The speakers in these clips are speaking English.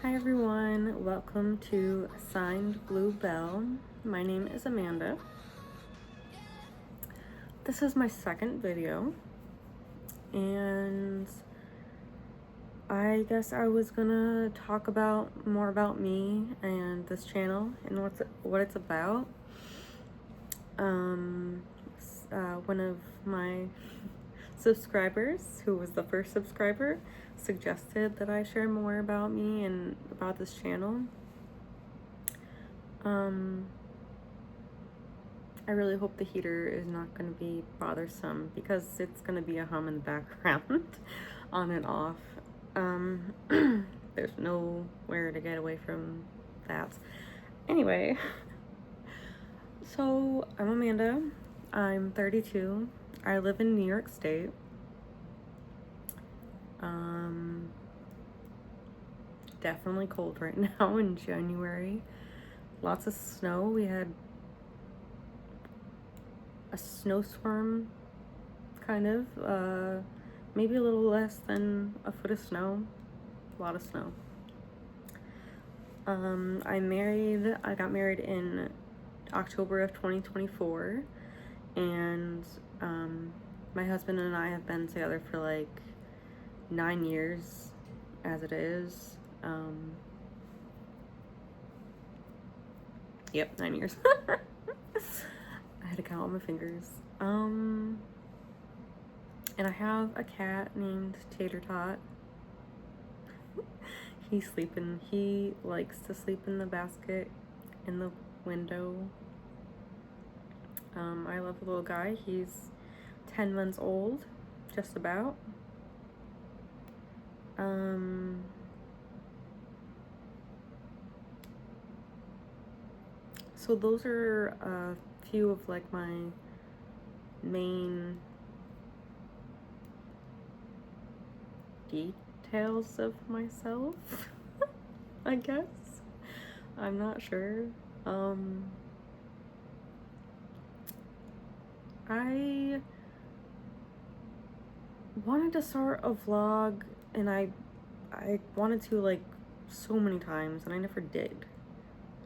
Hi everyone, welcome to Signed Blue Belle. My name is Amanda. This is my second video, and I guess I was gonna talk about more about me and this channel and what it's about. One of my subscribers, who was the first subscriber, suggested that I share more about me and about this channel. I really hope the heater is not going to be bothersome because it's going to be a hum in the background on and off. There's nowhere to get away from that. Anyway, so I'm Amanda. I'm 32. I live in New York State. Definitely cold right now in January. Lots of snow. We had a snowstorm, kind of, maybe a little less than a foot of snow. A lot of snow. I got married in October of 2024, and my husband and I have been together for like 9 years as it is. Yep, 9 years. I had to count on my fingers. And I have a cat named Tater Tot. He's sleeping. He likes to sleep in the basket in the window. I love the little guy. He's 10 months old, just about. So those are a few of like my main details of myself, I guess. I'm not sure. I wanted to start a vlog, and I wanted to like so many times, and I never did.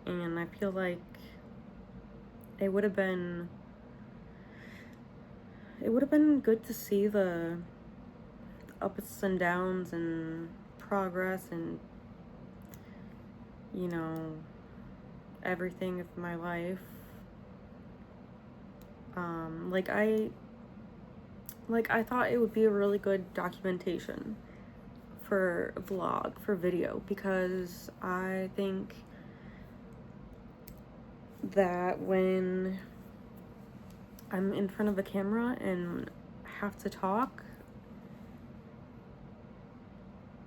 And I feel like it would have been good to see the ups and downs and progress and, you know, everything of my life. I thought it would be a really good documentation for a vlog, for video, because I think that when I'm in front of a camera and have to talk,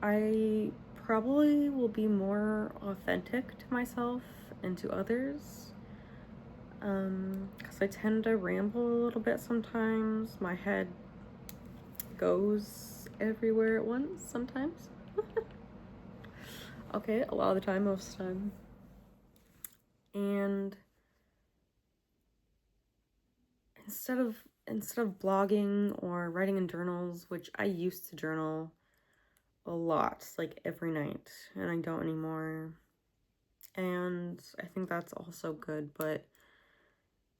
I probably will be more authentic to myself and to others. Because I tend to ramble a little bit sometimes. My head goes everywhere at once sometimes. Okay, a lot of the time, most of the time. And instead of blogging or writing in journals, which I used to journal a lot, like every night, and I don't anymore. And I think that's also good, but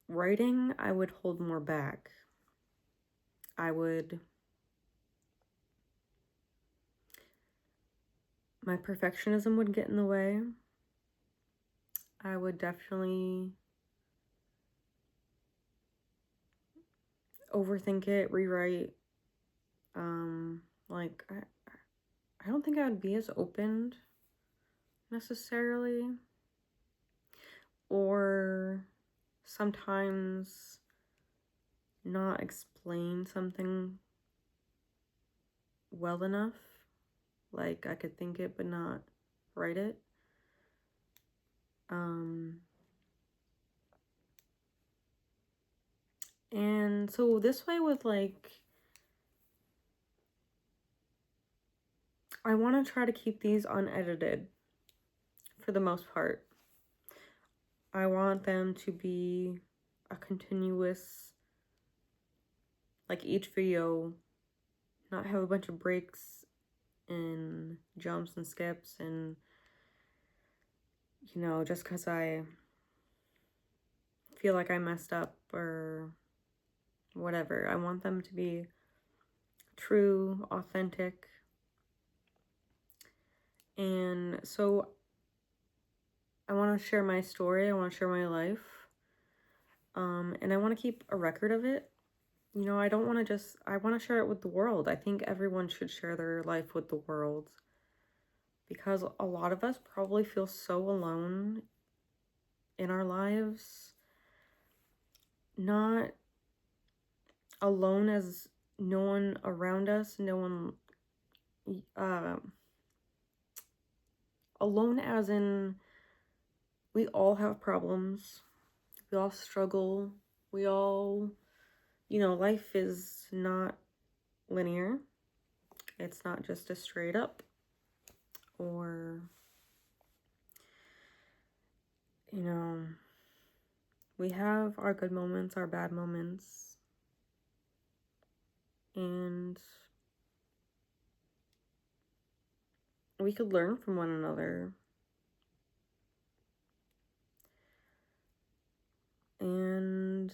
writing, I would hold more back. My perfectionism would get in the way. I would definitely overthink it, rewrite. Like, I don't think I would be as open necessarily. Or sometimes not explain something well enough. Like, I could think it but not write it. And so this way with like, I want to try to keep these unedited for the most part. I want them to be a continuous, like each video, not have a bunch of breaks and jumps and skips and you know, just because I feel like I messed up or whatever. I want them to be true, authentic. And so I want to share my story. I want to share my life. And I want to keep a record of it. You know, I don't want to just, I want to share it with the world. I think everyone should share their life with the world because a lot of us probably feel so alone in our lives. Not alone as no one around us, no one, alone as in we all have problems, we all struggle, we all, you know, life is not linear. It's not just a straight up or, you know, we have our good moments, our bad moments, and we could learn from one another. And,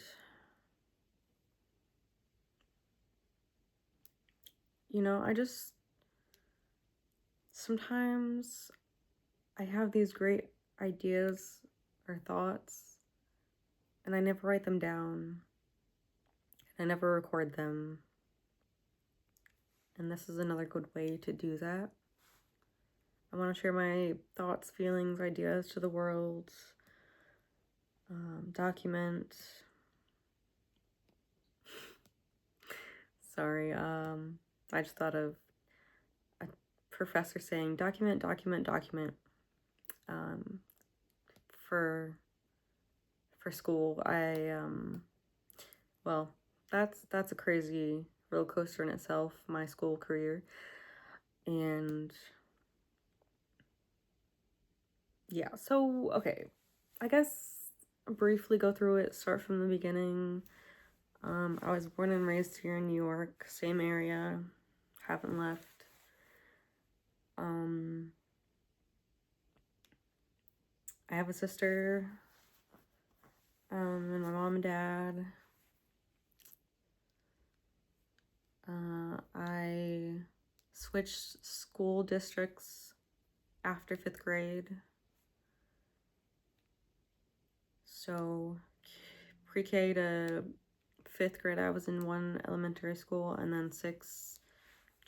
you know, sometimes I have these great ideas or thoughts, and I never write them down. I never record them. And this is another good way to do that. I want to share my thoughts, feelings, ideas to the world. Document. Sorry, I just thought of a professor saying document, document, document. For school, well, that's a crazy roller coaster in itself, my school career. And yeah, so okay, I guess briefly go through it, start from the beginning. I was born and raised here in New York, same area, haven't left. I have a sister, and my mom and dad. I switched school districts after 5th grade. So pre-K to 5th grade, I was in one elementary school, and then 6th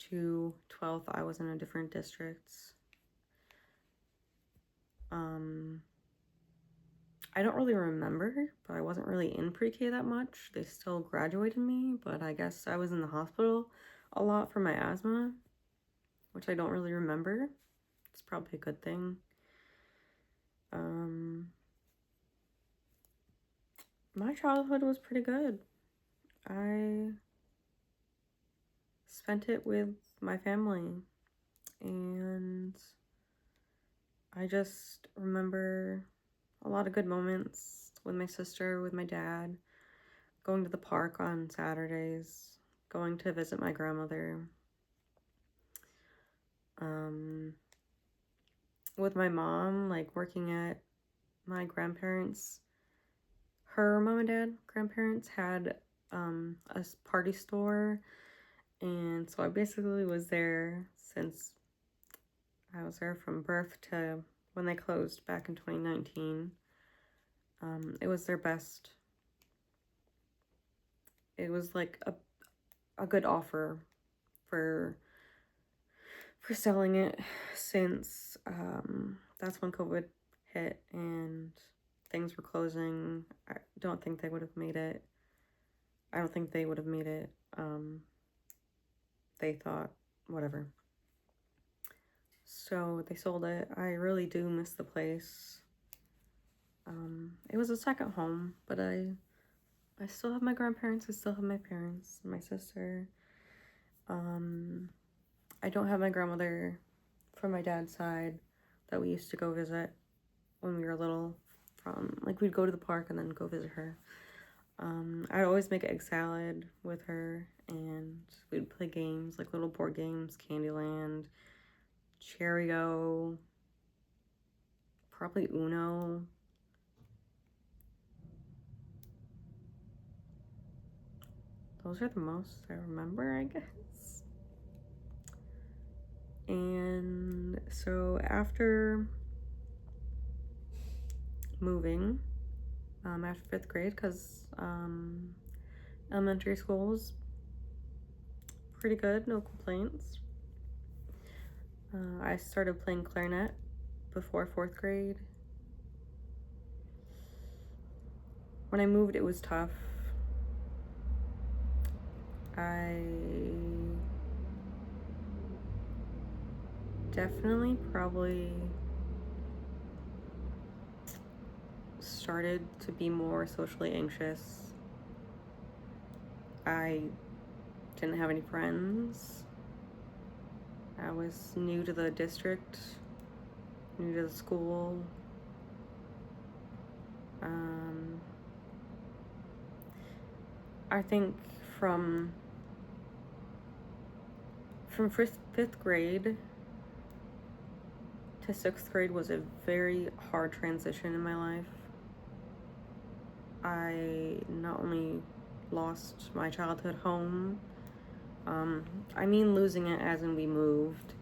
to 12th, I was in a different district. I don't really remember, but I wasn't really in pre-K that much. They still graduated me, but I guess I was in the hospital a lot for my asthma, which I don't really remember. It's probably a good thing. My childhood was pretty good. I spent it with my family, and I just remember a lot of good moments with my sister, with my dad, going to the park on Saturdays, going to visit my grandmother, with my mom, like working at my grandparents. Her mom and dad, grandparents, had a party store, and so I basically was there since I was there from birth to when they closed back in 2019. It was their best. It was like a good offer for selling it, since that's when COVID hit and things were closing. I don't think they would have made it. I don't think they would have made it. They thought, whatever. So they sold it. I really do miss the place. It was a second home, but I still have my grandparents. I still have my parents, my sister. I don't have my grandmother from my dad's side that we used to go visit when we were little. We'd go to the park and then go visit her. I'd always make egg salad with her, and we'd play games, like little board games, Candyland, Cheerio, probably Uno. Those are the most I remember, I guess. And so after moving, after 5th grade, because elementary school was pretty good, no complaints. I started playing clarinet before 4th grade. When I moved, it was tough. I definitely probably started to be more socially anxious. I didn't have any friends. I was new to the district, new to the school. I think from 5th grade to 6th grade was a very hard transition in my life. I not only lost my childhood home, I mean losing it as in we moved,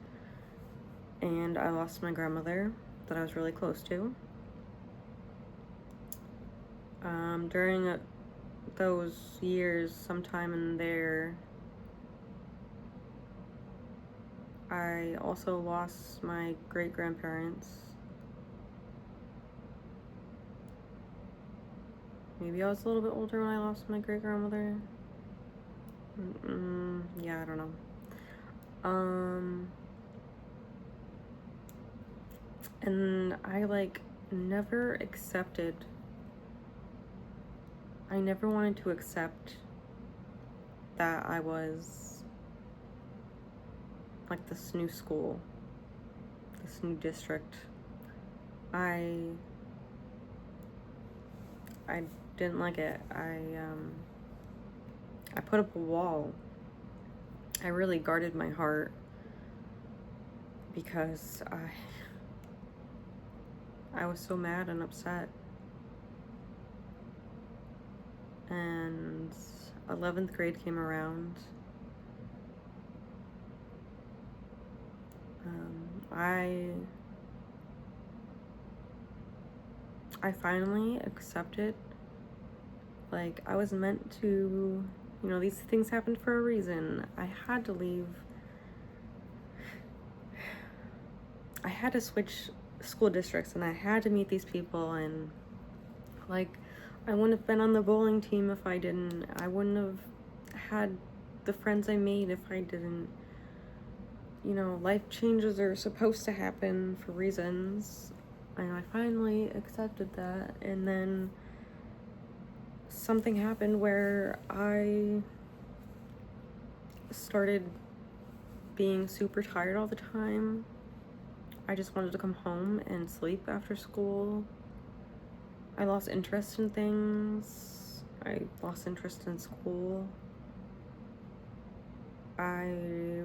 and I lost my grandmother that I was really close to. During those years, sometime in there, I also lost my great-grandparents. Maybe I was a little bit older when I lost my great-grandmother. Yeah, I don't know. And I never wanted to accept that I was like this new school, this new district. I didn't like it. I put up a wall. I really guarded my heart because I was so mad and upset. And 11th grade came around. I finally accepted, like, I was meant to, these things happened for a reason. I had to leave. I had to switch school districts, and I had to meet these people, and, like, I wouldn't have been on the bowling team if I didn't. I wouldn't have had the friends I made if I didn't. Life changes are supposed to happen for reasons. And I finally accepted that. And then something happened where I started being super tired all the time. I just wanted to come home and sleep after school. I lost interest in things. I lost interest in school. I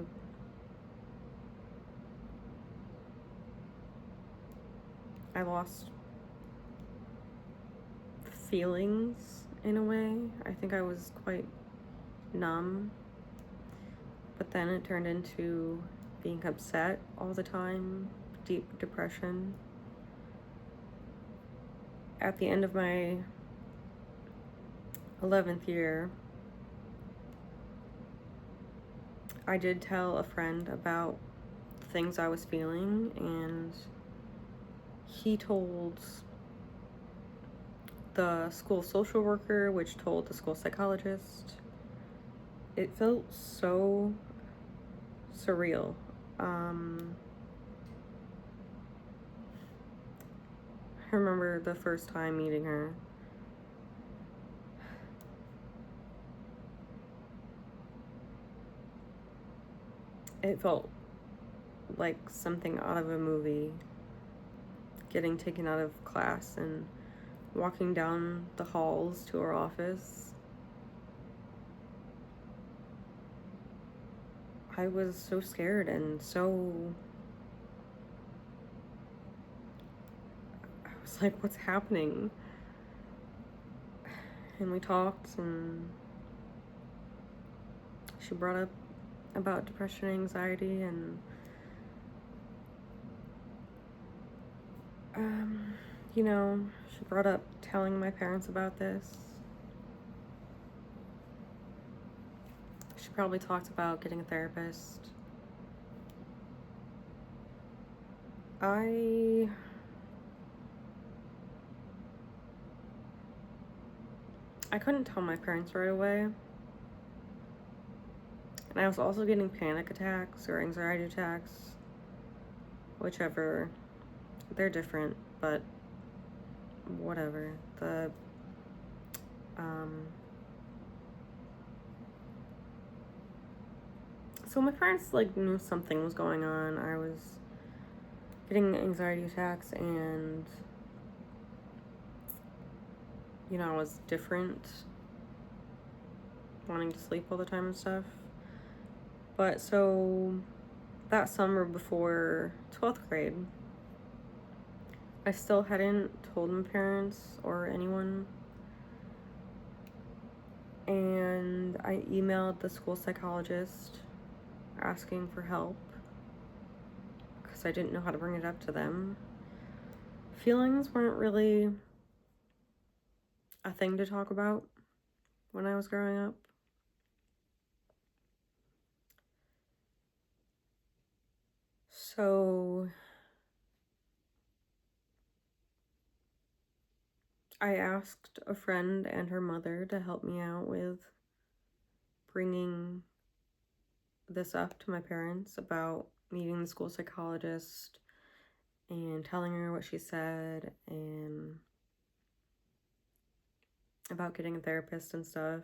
lost feelings in a way. I think I was quite numb. But then it turned into being upset all the time, deep depression. At the end of my 11th year, I did tell a friend about things I was feeling, and he told the school social worker, which told the school psychologist. It felt so surreal. I remember the first time meeting her. It felt like something out of a movie. Getting taken out of class and walking down the halls to our office. I was so scared and so was like, what's happening? And we talked, and she brought up about depression and anxiety, and you know, she brought up telling my parents about this. She probably talked about getting a therapist. I couldn't tell my parents right away. And I was also getting panic attacks or anxiety attacks. Whichever. They're different, but whatever. So my parents, like, knew something was going on. I was getting anxiety attacks, and, you know, I was different, wanting to sleep all the time and stuff. But so that summer before 12th grade, I still hadn't told my parents or anyone. And I emailed the school psychologist asking for help because I didn't know how to bring it up to them. Feelings weren't really a thing to talk about when I was growing up. So I asked a friend and her mother to help me out with bringing this up to my parents about meeting the school psychologist and telling her what she said and about getting a therapist and stuff.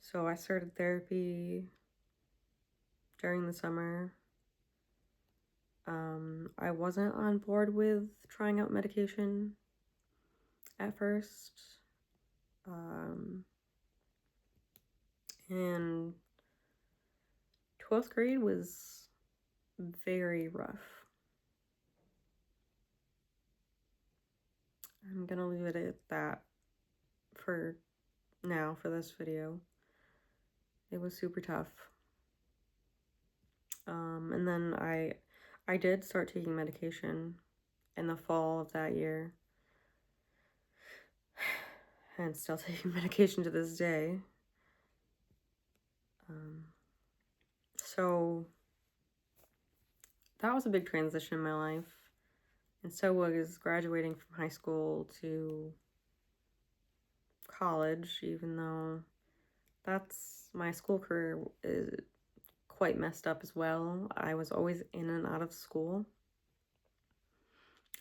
So I started therapy during the summer. I wasn't on board with trying out medication at first. And 12th grade was very rough. I'm gonna leave it at that for now, for this video. It was super tough. And then I did start taking medication in the fall of that year. And still taking medication to this day. So that was a big transition in my life. And so was graduating from high school to college, even though that's my school career is quite messed up as well. I was always in and out of school.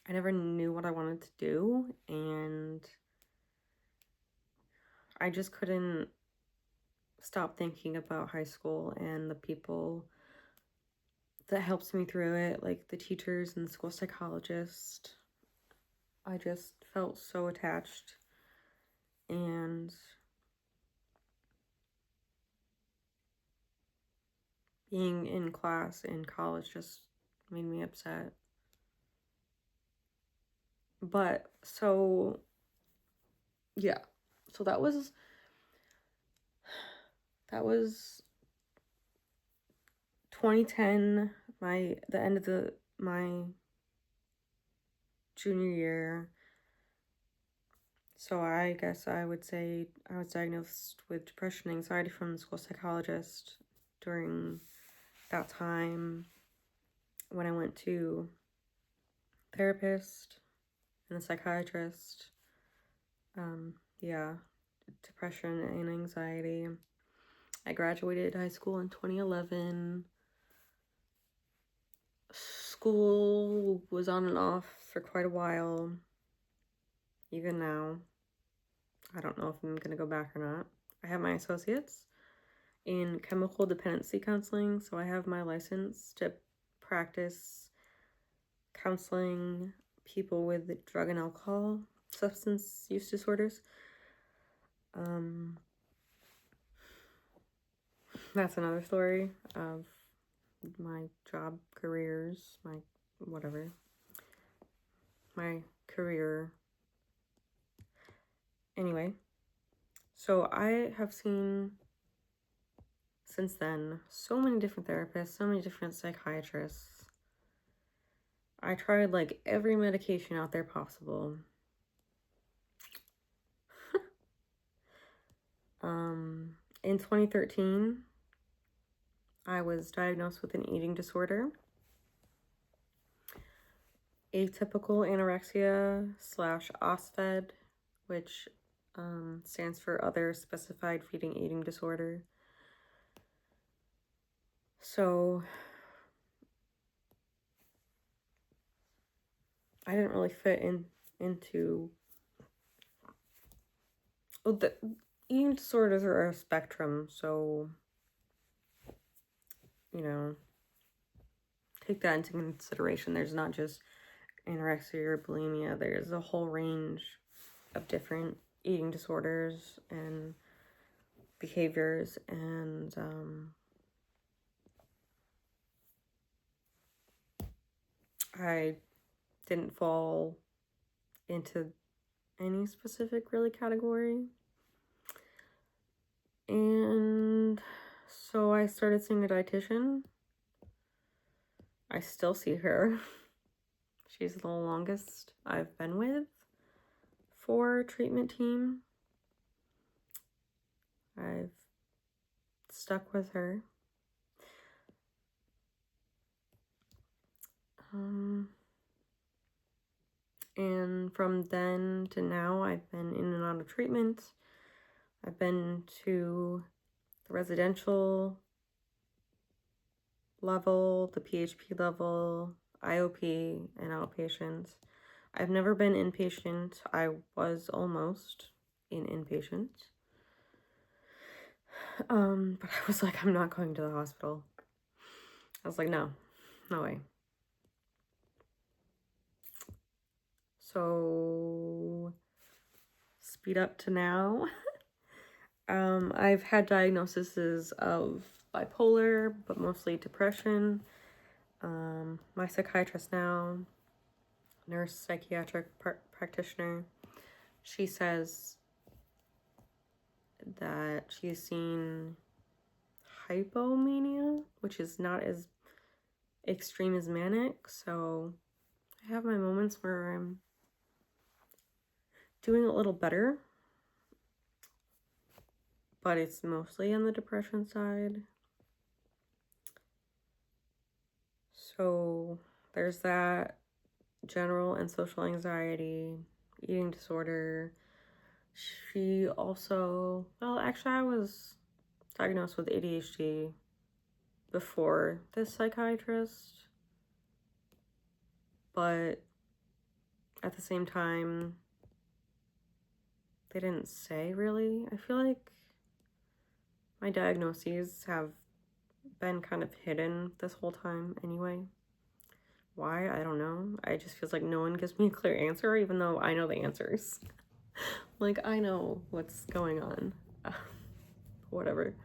I never knew what I wanted to do, and I just couldn't stop thinking about high school and the people that helped me through it, like the teachers and the school psychologist. I just felt so attached, and being in class in college just made me upset. But so yeah, so that was 2010, the end of my junior year. So I guess I would say I was diagnosed with depression and anxiety from the school psychologist during that time when I went to therapist and a psychiatrist. Yeah, depression and anxiety. I graduated high school in 2011. School was on and off for quite a while. Even now, I don't know if I'm gonna go back or not. I have my associates in chemical dependency counseling, so I have my license to practice counseling people with drug and alcohol substance use disorders. That's another story of my job careers, my whatever, my career. Anyway, so I have seen since then so many different therapists, so many different psychiatrists. I tried like every medication out there possible. In 2013, I was diagnosed with an eating disorder, atypical anorexia / OSFED, which stands for other specified feeding eating disorder. So I didn't really fit into the eating disorders are a spectrum, so take that into consideration. There's not just anorexia or bulimia. There's a whole range of different eating disorders and behaviors, and I didn't fall into any specific really category. And so I started seeing a dietitian. I still see her. She's the longest I've been with for treatment team. I've stuck with her. And from then to now, I've been in and out of treatment. I've been to the residential level, the PHP level, IOP, and outpatient. I've never been inpatient. I was almost in inpatient. But I was like, I'm not going to the hospital. I was like, no way. So speed up to now. I've had diagnoses of bipolar, but mostly depression. My psychiatrist now, nurse psychiatric practitioner, she says that she's seen hypomania, which is not as extreme as manic. So I have my moments where I'm doing a little better, but it's mostly on the depression side. So there's that, general and social anxiety, eating disorder. She also, well, actually I was diagnosed with ADHD before this psychiatrist, but at the same time, they didn't say really. I feel like my diagnoses have been kind of hidden this whole time anyway. Why? I don't know. I just feels like no one gives me a clear answer, even though I know the answers. Like, I know what's going on. Whatever.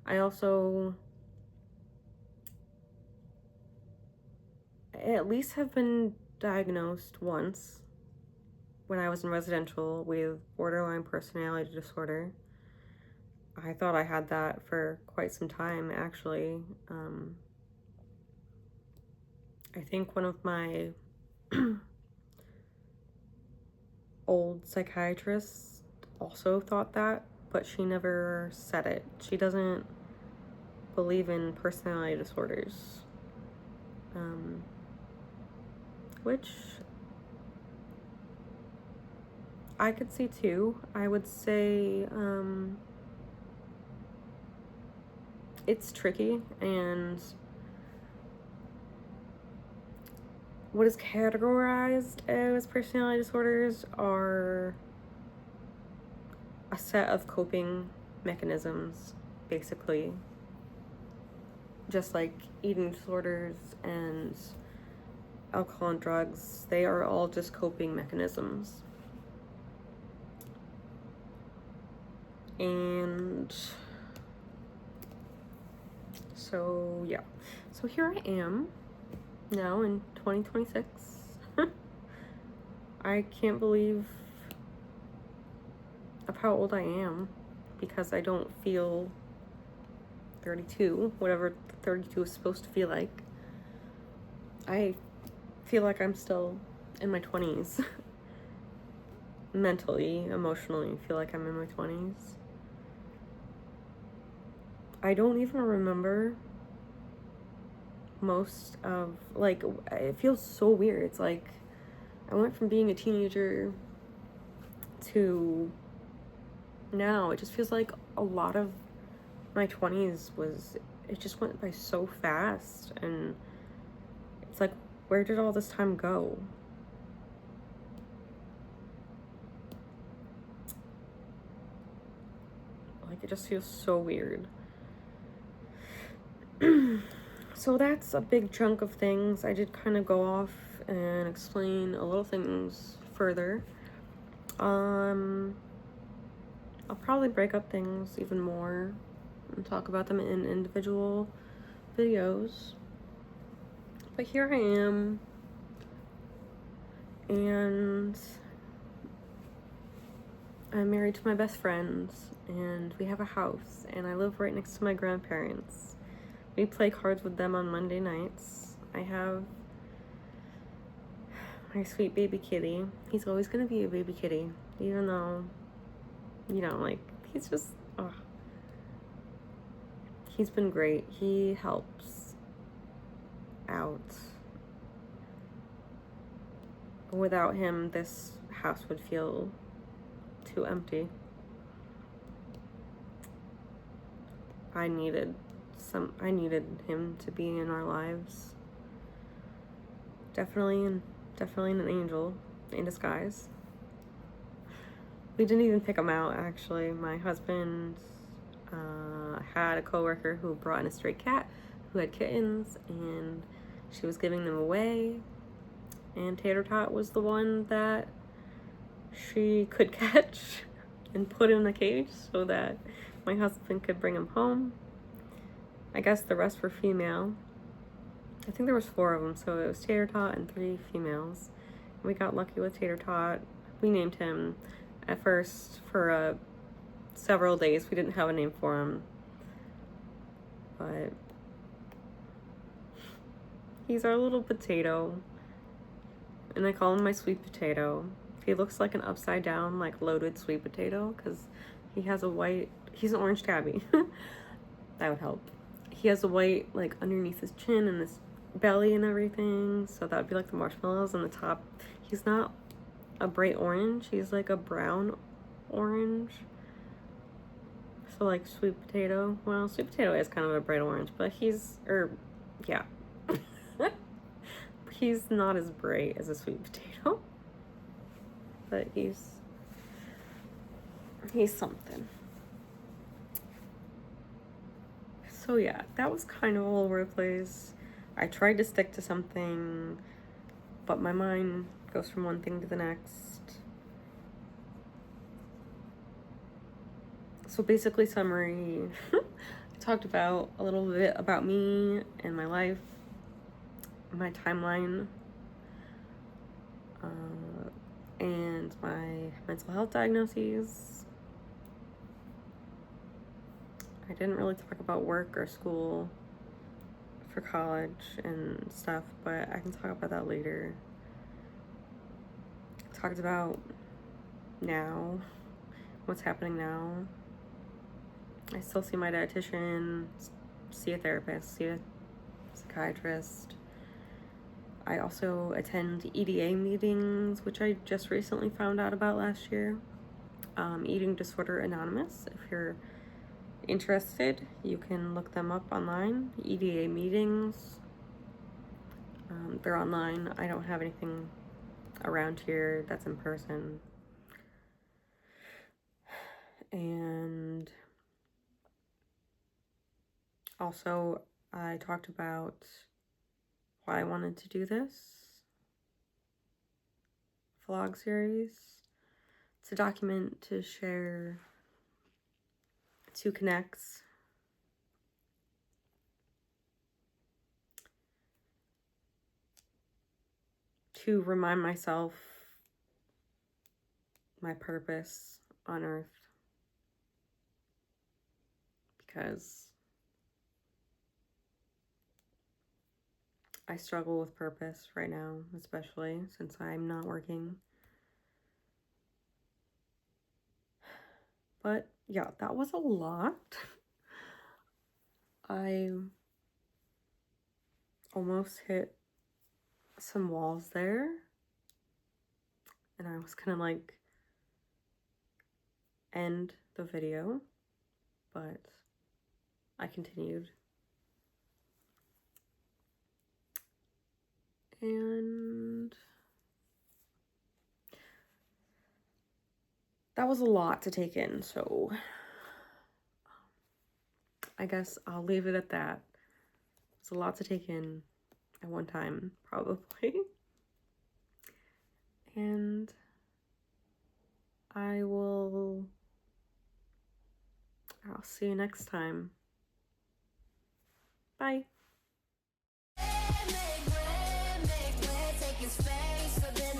I also at least have been diagnosed once when I was in residential with borderline personality disorder. I thought I had that for quite some time, actually. I think one of my old psychiatrists also thought that, but she never said it. She doesn't believe in personality disorders, which I could see too. I would say it's tricky, and what is categorized as personality disorders are a set of coping mechanisms, basically. Just like eating disorders and alcohol and drugs, they are all just coping mechanisms. And so, yeah. So here I am now in 2026. I can't believe of how old I am because I don't feel 32, whatever 32 is supposed to feel like. I feel like I'm still in my 20s. Mentally, emotionally, feel like I'm in my 20s. I don't even remember most of, like, it feels so weird. It's like I went from being a teenager to now. It just feels like a lot of my 20s it just went by so fast, and it's like, where did all this time go? Like, it just feels so weird. So that's a big chunk of things. I did kind of go off and explain a little things further. I'll probably break up things even more and talk about them in individual videos. But here I am, and I'm married to my best friend, and we have a house, and I live right next to my grandparents. We play cards with them on Monday nights. I have my sweet baby kitty. He's always gonna be a baby kitty, even though, like, he's just, he's been great. He helps out. Without him, this house would feel too empty. I needed him to be in our lives. Definitely an angel in disguise. We didn't even pick him out, actually. My husband had a coworker who brought in a stray cat who had kittens, and she was giving them away, and Tater Tot was the one that she could catch and put in a cage so that my husband could bring him home. I guess the rest were female. I think there was 4 of them, so it was Tater Tot and 3 females. We got lucky with Tater Tot. We named him at first for several days. We didn't have a name for him, but he's our little potato, and I call him my sweet potato. He looks like an upside down, like, loaded sweet potato, because he's an orange tabby. That would help. He has a white, like, underneath his chin and his belly and everything, so that would be like the marshmallows on the top. He's not a bright orange, he's like a brown orange. So, like, sweet potato. Well, sweet potato is kind of a bright orange, but he's not as bright as a sweet potato. But he's something. So yeah, that was kind of all over the place. I tried to stick to something, but my mind goes from one thing to the next. So basically, summary, I talked about a little bit about me and my life, my timeline, and my mental health diagnoses. I didn't really talk about work or school for college and stuff, but I can talk about that later. I talked about now, what's happening now. I still see my dietitian, see a therapist, see a psychiatrist. I also attend EDA meetings, which I just recently found out about last year. Eating Disorder Anonymous. If you're interested, you can look them up online. EDA meetings. They're online. I don't have anything around here that's in person. And also, I talked about why I wanted to do this vlog series. To document, to share, to connect. To remind myself my purpose on earth, because I struggle with purpose right now, especially since I'm not working. But yeah, that was a lot. I almost hit some walls there, and I was gonna like end the video, but I continued. And that was a lot to take in, so I guess I'll leave it at that. It's a lot to take in at one time, probably. And I'll see you next time. Bye.